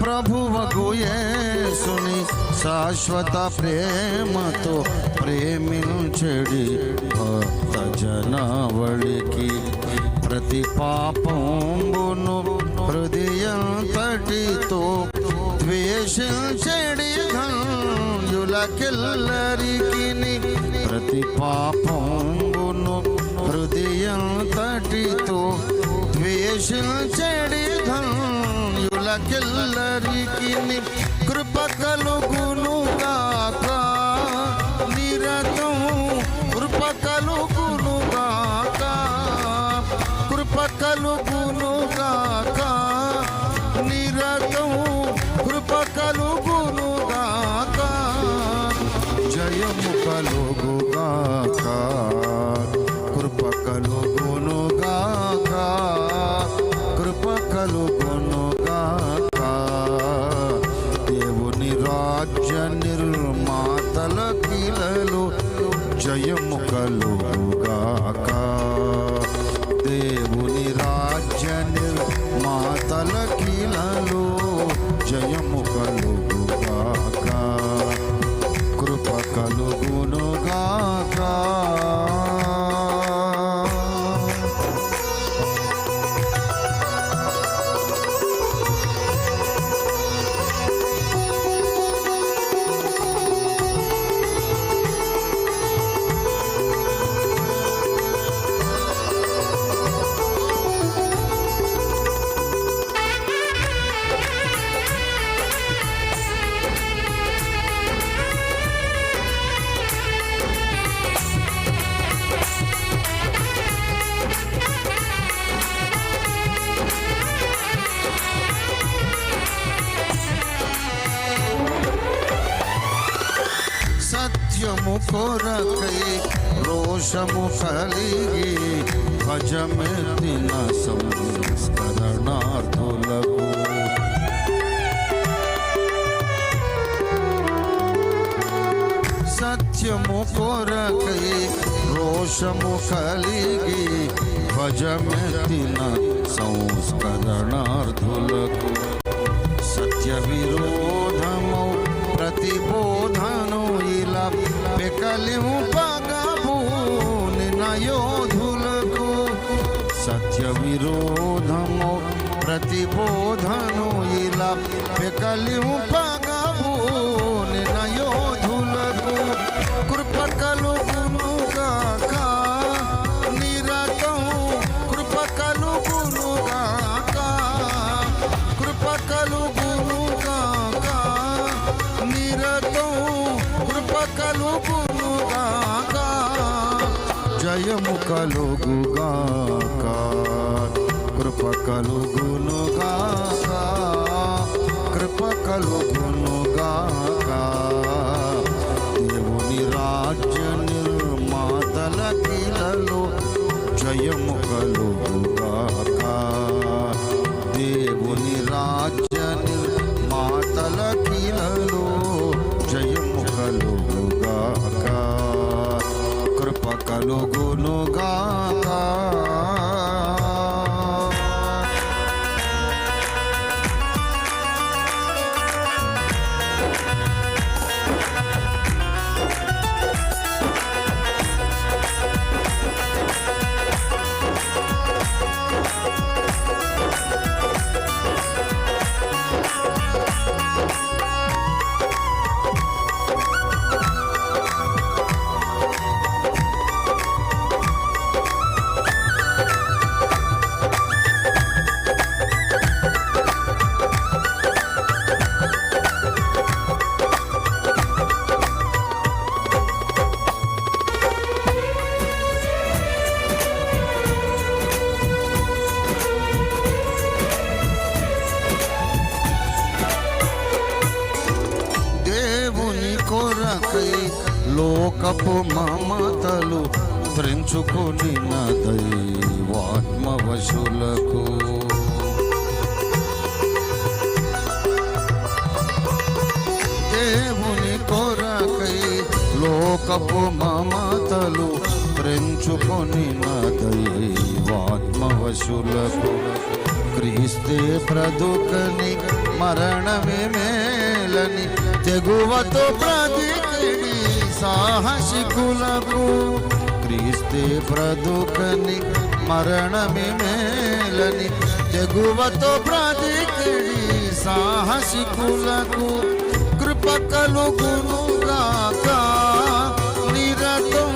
ప్రభువగు యేసుని శాశ్వత ప్రేమతో ప్రేమించెడి భక్త జనావళికి ప్రతి పాపంబును హృదయంతటితో ద్వేషించెడి ధన్యులకెల్లరికి ప్రతి పాపంబును హృదయంతటితో ద్వేషించెడి ధన్యులకెల్లరికి కృప కలుగునుగాక నిరతం కృప కలుగునుగాక కృప కలుగునుగాక నిరతం కృప కలుగునుగాక జయము కలుగుగాక కృప కలుగునుగాక కృప కలుగునుగాక దేవుని రాజ్య నిర్మాతల కిలలో జయము కలుగుగాక దేవుని రాజ్య నిర్మాతల కిలలో జయము కలుగుగాక కృప కలుగునుగాక సత్యము కొరకై రోషము కలిగి భజమెత్తిన సంస్కరణార్థులకు సత్యము కొరకై రోషము కలిగి భజమెత్తిన సంస్కరణార్థులకు సత్య విరోధము ప్రతిబోధను ఇలా పెకలింపగబూని యోధులకు సత్య విరోధము ప్రతిబోధను ఇలా పెకలింపగబూని యోధులకు కృప కలుగునుగాక నిరతం కృప కలుగునుగాక కృప కలుగునుగాక నిరతం కృప కలుగునుగాక జయము కలుగుగాక కృప కలుగునుగాక కృప కలుగునుగాక దేవుని రాజ్య నిర్మాతల కిలలో జయము కలుగుగాక దేవుని రాజ్య నిర్మాతల కిలలో జయము కలుగుగాక కృప కలుగునుగాక కొరకై లోకపు మమతలు త్రెంచుకొని దైవాత్మవశులకు దేవుని కొరకై లోకపు మమతలు త్రెంచుకొని దైవాత్మవశులకు క్రీస్తే బ్రతుకని మరణమే మేలని తెగువతో బ్రతికిడి సాహసికులకు క్రీస్తే బ్రతుకని మరణమే మేలని తెగువతో బ్రతికిడి సాహసికులకు కృప కలుగునుగాక నిరతం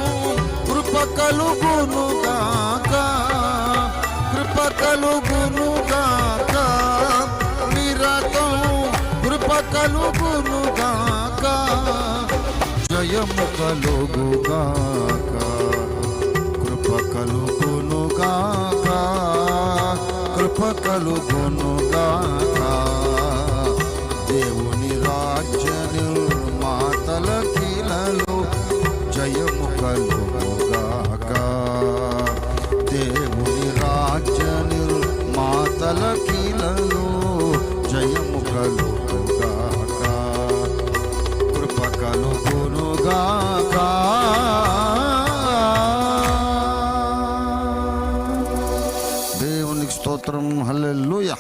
కృప కలుగునుగాక కృప కలుగునుగాక నిరతం కృప కలుగునుగాక జయము కలుగుగాక కృప కలుగునుగాక కృప కలుగునుగాక దేవుని రాజ్య నిర్మాతల కీలలో జయము కలుగుగాక దేవుని రాజ్య నిర్మాతల కీలలో జయము కలుగుగాక కృప కలుగునుగాక దేవునికి స్తోత్రం హల్లెలూయా.